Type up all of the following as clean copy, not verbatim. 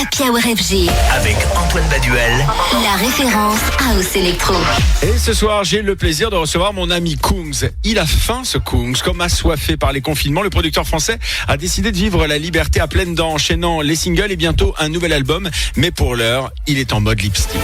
Happy Hour FG. Avec Antoine Baduel. La référence House Electro. Et ce soir, j'ai le plaisir de recevoir mon ami Kungs. Il a faim, ce Kungs. Comme assoiffé par les confinements, le producteur français a décidé de vivre la liberté à pleines dents, enchaînant les singles et bientôt un nouvel album. Mais pour l'heure, il est en mode lipstick.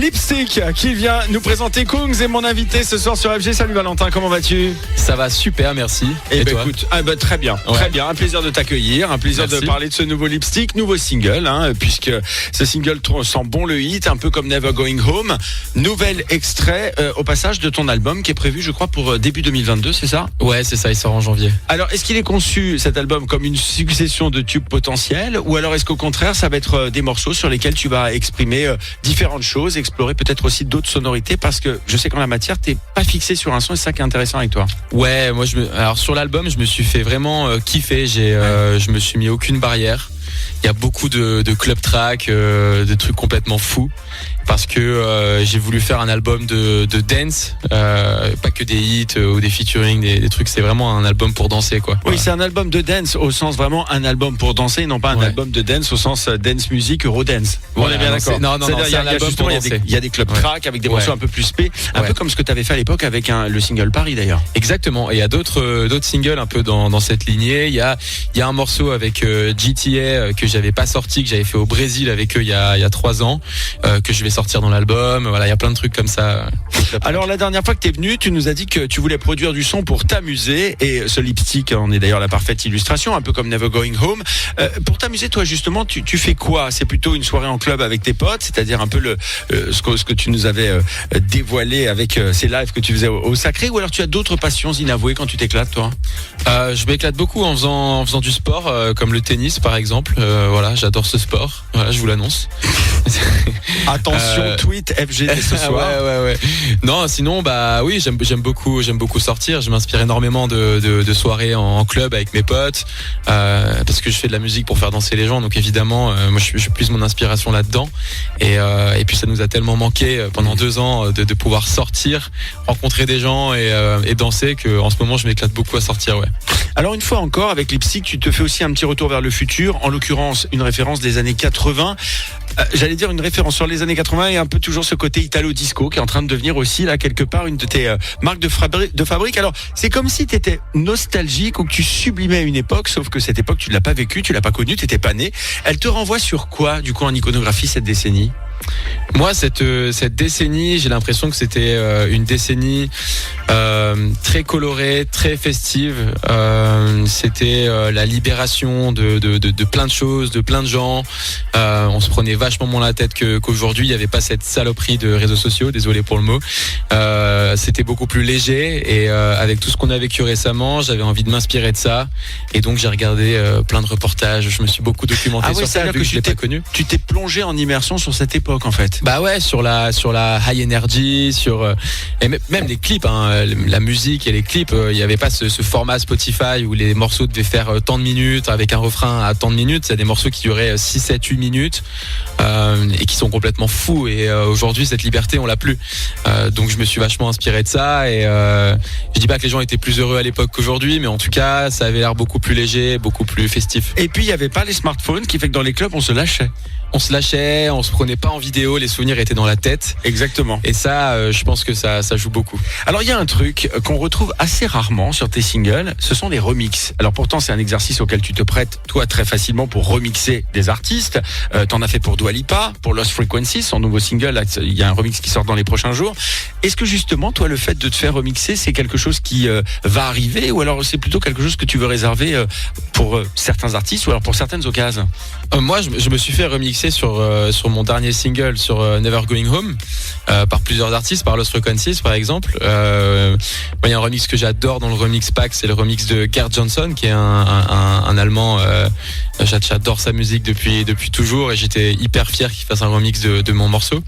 Lipstick qui vient nous présenter Kungs est mon invité ce soir sur FG. Salut Valentin, comment vas-tu? Ça va super, merci. Et toi? Écoute, très bien, très bien. Un plaisir de t'accueillir, un plaisir Merci. de parler de ce nouveau Lipstick, nouveau single, puisque ce single sent bon le hit, un peu comme Never Going Home. Nouvel extrait au passage de ton album qui est prévu, je crois, pour début 2022, c'est ça? Ouais, c'est ça, il sort en janvier. Alors, est-ce qu'il est conçu, cet album, comme une succession de tubes potentiels, ou alors est-ce qu'au contraire, ça va être des morceaux sur lesquels tu vas exprimer différentes choses, explorer peut-être aussi d'autres sonorités, parce que je sais qu'en la matière, t'es pas fixé sur un son, et c'est ça qui est intéressant avec toi. Ouais, moi alors sur l'album, je me suis fait vraiment kiffer. Je me suis mis aucune barrière. Il y a beaucoup de club track, de trucs complètement fous. Parce que j'ai voulu faire un album de dance, pas que des hits ou des featuring, des trucs. C'est vraiment un album pour danser, quoi. Oui, c'est un album de dance au sens vraiment un album pour danser, non pas un album de dance au sens dance music, Eurodance. On est bien d'accord. Non, c'est un album pour danser. Il y a des clubs track avec des morceaux un peu plus spé, un peu comme ce que tu avais fait à l'époque avec le single Paris d'ailleurs. Exactement. Et il y a d'autres singles un peu dans cette lignée. Il y a un morceau avec GTA que j'avais pas sorti, que j'avais fait au Brésil avec eux il y a 3 ans, que je vais sortir dans l'album. Voilà, il y a plein de trucs comme ça. Alors la dernière fois que tu es venu, tu nous as dit que tu voulais produire du son pour t'amuser, et ce lipstick en est d'ailleurs la parfaite illustration, un peu comme Never Going Home. Pour t'amuser, toi justement, tu fais quoi? C'est plutôt une soirée en club avec tes potes, c'est-à-dire un peu ce que tu nous avais dévoilé avec ces lives que tu faisais au Sacré, ou alors tu as d'autres passions inavouées quand tu t'éclates, toi? Je m'éclate beaucoup en faisant du sport, comme le tennis par exemple. Voilà, j'adore ce sport. Voilà, je vous l'annonce. Attention, tweet FG ce soir. Ouais. Non, sinon, oui, j'aime beaucoup sortir. Je m'inspire énormément de soirées en club avec mes potes, parce que je fais de la musique pour faire danser les gens. Donc évidemment, moi, je puise mon inspiration là-dedans. Et puis ça nous a tellement manqué pendant 2 ans de pouvoir sortir, rencontrer des gens et danser, que en ce moment, je m'éclate beaucoup à sortir. Ouais. Alors une fois encore, avec Lipstick, tu te fais aussi un petit retour vers le futur, en l'occurrence une référence des années 80. J'allais dire une référence sur les années 80 et un peu toujours ce côté italo-disco qui est en train de devenir aussi là quelque part une de tes marques de fabrique. Alors c'est comme si tu étais nostalgique ou que tu sublimais une époque, sauf que cette époque tu ne l'as pas vécue, tu l'as pas connue, tu n'étais pas né. Elle te renvoie sur quoi du coup en iconographie cette décennie? Moi, cette décennie, j'ai l'impression que c'était une décennie très colorée, très festive. C'était la libération de plein de choses, de plein de gens. On se prenait vachement moins la tête qu'aujourd'hui. Il n'y avait pas cette saloperie de réseaux sociaux, désolé pour le mot. C'était beaucoup plus léger, et avec tout ce qu'on a vécu récemment, j'avais envie de m'inspirer de ça. Et donc j'ai regardé plein de reportages. Je me suis beaucoup documenté sur ça, vu que je l'ai pas connu. Tu t'es plongé en immersion sur cette époque en fait. Bah ouais, sur la high energy, et même les clips, la musique et les clips, il y avait pas ce format Spotify où les morceaux devaient faire tant de minutes avec un refrain à tant de minutes. Il y a des morceaux qui duraient 6, 7, 8 minutes et qui sont complètement fous, et aujourd'hui cette liberté on l'a plus. Donc je me suis vachement inspiré de ça, et je dis pas que les gens étaient plus heureux à l'époque qu'aujourd'hui, mais en tout cas ça avait l'air beaucoup plus léger, beaucoup plus festif. Et puis il y avait pas les smartphones, qui fait que dans les clubs on se lâchait. On se prenait pas en vidéo, les souvenirs étaient dans la tête. Exactement. Et ça, je pense que ça joue beaucoup. Alors il y a un truc qu'on retrouve assez rarement sur tes singles, ce sont les remixes. Alors pourtant c'est un exercice auquel tu te prêtes toi très facilement pour remixer des artistes. T'en as fait pour Dua Lipa, pour Lost Frequencies, son nouveau single. Là, il y a un remix qui sort dans les prochains jours. Est-ce que justement toi le fait de te faire remixer, c'est quelque chose qui va arriver, ou alors c'est plutôt quelque chose que tu veux réserver pour certains artistes ou alors pour certaines occasions? Moi je me suis fait remixer sur mon dernier single, sur Never Going Home, par plusieurs artistes, par Lost Frequencies par exemple. Il y a un remix que j'adore dans le remix pack, c'est le remix de Gerd Johnson, qui est un Allemand. J'adore sa musique depuis toujours, et j'étais hyper fier qu'il fasse un remix de mon morceau.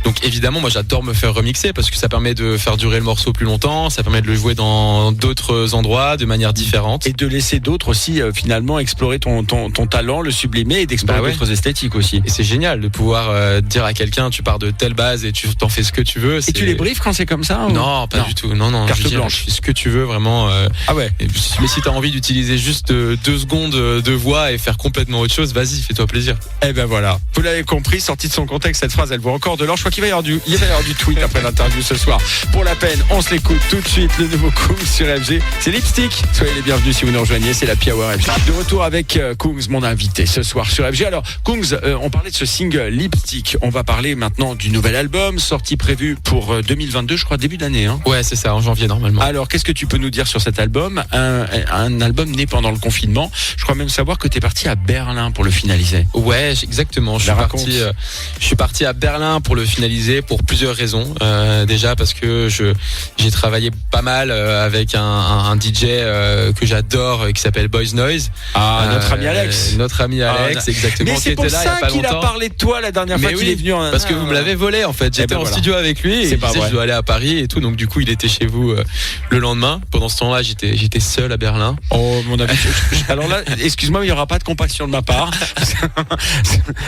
Donc évidemment moi j'adore me faire remixer, parce que ça permet de faire durer le morceau plus longtemps, ça permet de le jouer dans d'autres endroits de manière différente, et de laisser d'autres aussi finalement explorer ton talent, le sublimer, et d'explorer d'autres esthétiques aussi. aussi. Et c'est génial de pouvoir dire à quelqu'un, tu pars de telle base et tu t'en fais ce que tu veux. Et tu les briefes quand c'est comme ça ou... Non, pas du tout. Non. Carte je blanche. fais ce que tu veux vraiment. Ah ouais. Mais si t'as envie d'utiliser juste 2 secondes de voix et faire complètement autre chose, vas-y, fais-toi plaisir. Eh ben voilà. Vous l'avez compris, sortie de son contexte, cette phrase, elle vaut encore de l'or. Je crois qu'il va y avoir du tweet après l'interview ce soir. Pour la peine, on se l'écoute tout de suite. Le nouveau Kungs sur FG. C'est Lipstick. Soyez les bienvenus si vous nous rejoignez. C'est la Power FG. De retour avec Kungs, mon invité ce soir sur FG. Alors, Kungs, on parlait de ce single Lipstick. On va parler maintenant du nouvel album, sortie prévue pour 2022, je crois, début d'année. Hein. Ouais, c'est ça, en janvier normalement. Alors, qu'est-ce que tu peux nous dire sur cet album? Un album né pendant le confinement. Je crois même savoir que tu es parti à Berlin pour le finaliser. Ouais, exactement. Je suis parti à Berlin pour le finaliser pour plusieurs raisons. Déjà parce que j'ai travaillé pas mal avec un DJ que j'adore qui s'appelle Boys Noise. Ah, notre ami Alex. Exactement. Mais c'est pour ça qu'il a parlé de toi la dernière fois qu'il est venu. Parce que vous me l'avez volé en fait. J'étais en studio avec lui et il disait je dois aller à Paris et tout. Donc du coup il était chez vous le lendemain. Pendant ce temps-là j'étais seul à Berlin. Oh mon ami. Alors là, excuse-moi, mais il n'y aura pas de compassion de ma part.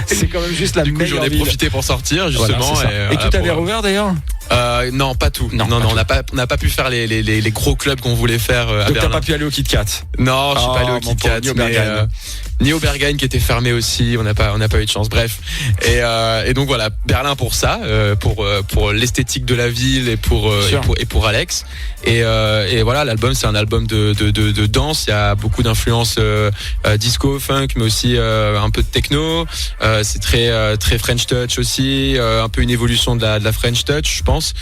C'est quand même juste la meilleure. J'en ai profité pour sortir justement. Voilà, et tout avait rouvert d'ailleurs. Non, pas tout. Non, on n'a pas pu faire les gros clubs qu'on voulait faire à Donc Berlin. t'as pas pu aller au Kit Kat? Non, je suis pas allé au Kit Kat, ni au Berghain qui était fermé aussi. On n'a pas eu de chance. Bref. Et donc voilà, Berlin pour ça, pour l'esthétique de la ville et pour Alex. Et voilà, l'album c'est un album de danse. Il y a beaucoup d'influences disco, funk, mais aussi un peu de techno. C'est très French touch aussi, un peu une évolution de la French touch, je pense.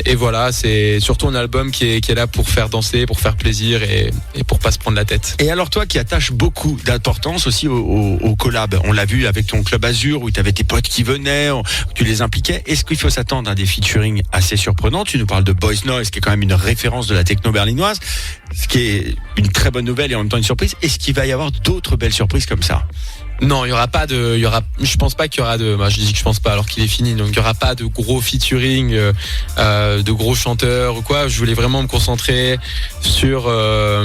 Et voilà, c'est surtout un album qui est là pour faire danser, pour faire plaisir et pour pas se prendre la tête. Et alors toi qui attaches beaucoup d'importance aussi au collab, on l'a vu avec ton Club Azur où tu avais tes potes qui venaient, tu les impliquais. Est-ce qu'il faut s'attendre à des featuring assez surprenants? Tu nous parles de Boys Noise qui est quand même une référence de la techno berlinoise, ce qui est une très bonne nouvelle et en même temps une surprise. Est-ce qu'il va y avoir d'autres belles surprises comme ça? Non, je pense pas qu'il y aura je dis que je pense pas alors qu'il est fini, donc il y aura pas de gros featuring, de gros chanteurs ou quoi. Je voulais vraiment me concentrer sur la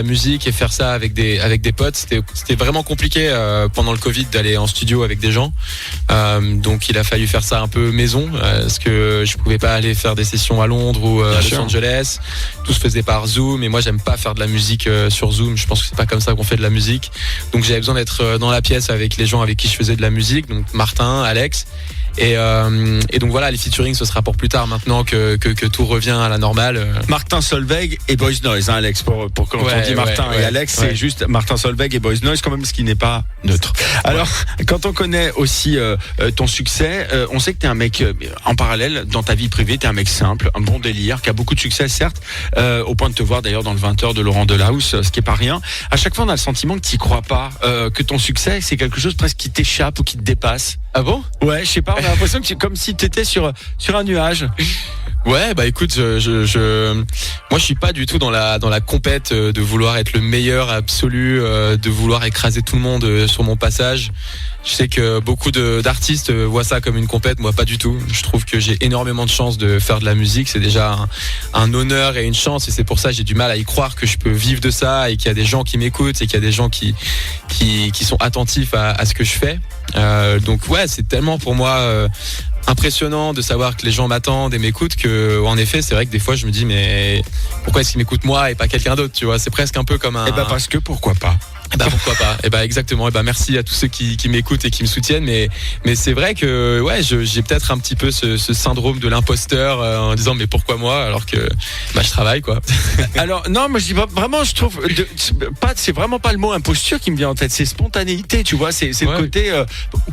musique et faire ça avec des potes. C'était vraiment compliqué pendant le Covid d'aller en studio avec des gens, donc il a fallu faire ça un peu maison parce que je pouvais pas aller faire des sessions à Londres ou à Los Angeles. Tout se faisait par Zoom et moi j'aime pas faire de la musique sur Zoom. Je pense que c'est pas comme ça qu'on fait de la musique. Donc j'avais besoin d'être dans la pièce avec les gens avec qui je faisais de la musique, donc Martin, Alex. Et donc voilà, les featuring ce sera pour plus tard maintenant que tout revient à la normale. Martin Solveig et Boys Noise, hein, Alex, pour quand on dit Martin et Alex, c'est juste Martin Solveig et Boys Noise quand même, ce qui n'est pas neutre. Alors, quand on connaît aussi ton succès, on sait que t'es un mec en parallèle dans ta vie privée, t'es un mec simple, un bon délire, qui a beaucoup de succès certes, au point de te voir d'ailleurs dans le 20h de Laurent Delahousse, ce qui est pas rien. À chaque fois on a le sentiment que t'y crois pas, que ton succès c'est quelque chose presque qui t'échappe ou qui te dépasse. Ah bon? Ouais, je sais pas, on a l'impression que c'est comme si t'étais sur un nuage. Ouais, bah écoute, moi je suis pas du tout dans la compète de vouloir être le meilleur absolu, de vouloir écraser tout le monde sur mon passage. Je sais que beaucoup d'artistes voient ça comme une compète, moi pas du tout. Je trouve que j'ai énormément de chance de faire de la musique, c'est déjà un honneur et une chance, et c'est pour ça que j'ai du mal à y croire que je peux vivre de ça et qu'il y a des gens qui m'écoutent et qu'il y a des gens qui sont attentifs à ce que je fais. Donc ouais, c'est tellement pour moi impressionnant de savoir que les gens m'attendent et m'écoutent que, en effet, c'est vrai que des fois je me dis mais pourquoi est-ce qu'ils m'écoutent moi et pas quelqu'un d'autre, tu vois? C'est presque un peu comme un. Eh ben parce que pourquoi pas. Eh ben pourquoi pas. Eh ben exactement. Eh ben merci à tous ceux qui m'écoutent et qui me soutiennent. Mais c'est vrai que ouais, j'ai peut-être un petit peu ce syndrome de l'imposteur en disant mais pourquoi moi alors que je travaille quoi. Alors non, moi je dis vraiment, je trouve c'est vraiment pas le mot imposture qui me vient en tête, c'est spontanéité, tu vois, c'est le côté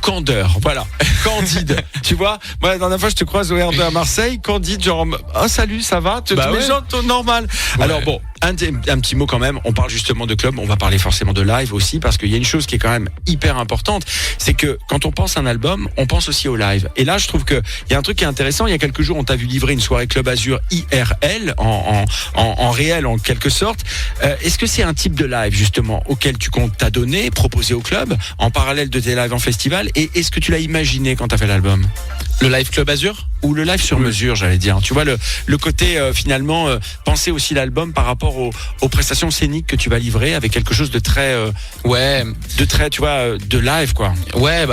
candeur, voilà, candide, tu vois. Moi la dernière fois je te croise au R2 à Marseille, candide, genre salut, ça va, tous les gens sont normal. Ouais. Alors bon, un petit mot quand même, on parle justement de club, on va parler forcément de live aussi, parce qu'il y a une chose qui est quand même hyper importante, c'est que quand on pense à un album, on pense aussi au live. Et là, je trouve qu'il y a un truc qui est intéressant. Il y a quelques jours, on t'a vu livrer une soirée Club Azur IRL, en réel en quelque sorte. Est-ce que c'est un type de live justement auquel tu comptes t'adonner, proposer au club, en parallèle de tes lives en festival, et est-ce que tu l'as imaginé quand t'as fait l'album? Le Live Club Azur? Ou le live sur mesure, j'allais dire. Tu vois, le côté finalement penser aussi l'album par rapport aux prestations scéniques que tu vas livrer avec quelque chose de très tu vois, de live quoi. Ouais,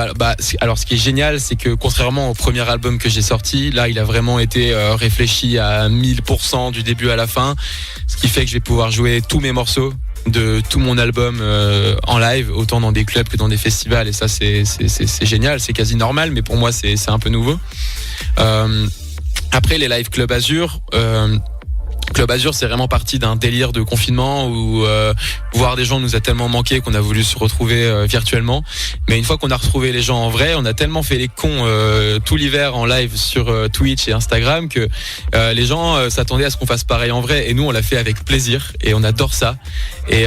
alors ce qui est génial, c'est que contrairement au premier album que j'ai sorti, là il a vraiment été réfléchi à 1000% du début à la fin, ce qui fait que je vais pouvoir jouer tous mes morceaux de tout mon album en live, autant dans des clubs que dans des festivals, et ça c'est génial, c'est quasi normal, mais pour moi c'est un peu nouveau. Après les live Club Azur, Club Azur, c'est vraiment parti d'un délire de confinement où voir des gens nous a tellement manqué qu'on a voulu se retrouver virtuellement. Mais une fois qu'on a retrouvé les gens en vrai, on a tellement fait les cons tout l'hiver en live sur Twitch et Instagram que les gens s'attendaient à ce qu'on fasse pareil en vrai. Et nous, on l'a fait avec plaisir et on adore ça. Et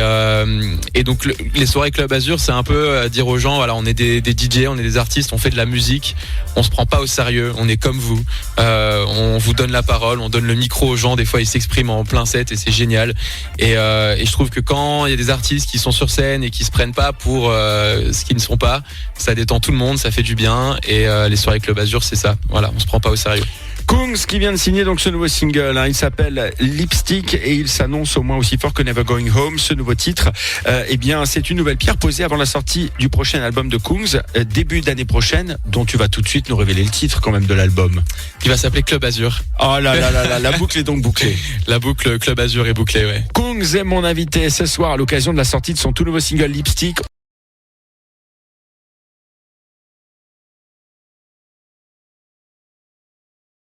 donc les soirées Club Azur, c'est un peu dire aux gens, voilà, on est des DJ, on est des artistes, on fait de la musique, on se prend pas au sérieux, on est comme vous. On vous donne la parole, on donne le micro aux gens. Des fois, ils s'expriment en plein set et c'est génial. Et je trouve que quand il y a des artistes qui sont sur scène et qui se prennent pas pour ce qu'ils ne sont pas, ça détend tout le monde, ça fait du bien. Et les soirées Club Azur, c'est ça. Voilà, on se prend pas au sérieux. Kungs qui vient de signer donc ce nouveau single, il s'appelle Lipstick et il s'annonce au moins aussi fort que Never Going Home. Ce nouveau titre, eh bien c'est une nouvelle pierre posée avant la sortie du prochain album de Kungs, début d'année prochaine, dont tu vas tout de suite nous révéler le titre quand même de l'album. Qui va s'appeler Club Azur. Oh là là là là, la boucle est donc bouclée. La boucle Club Azur est bouclée, ouais. Kungs est mon invité ce soir à l'occasion de la sortie de son tout nouveau single Lipstick.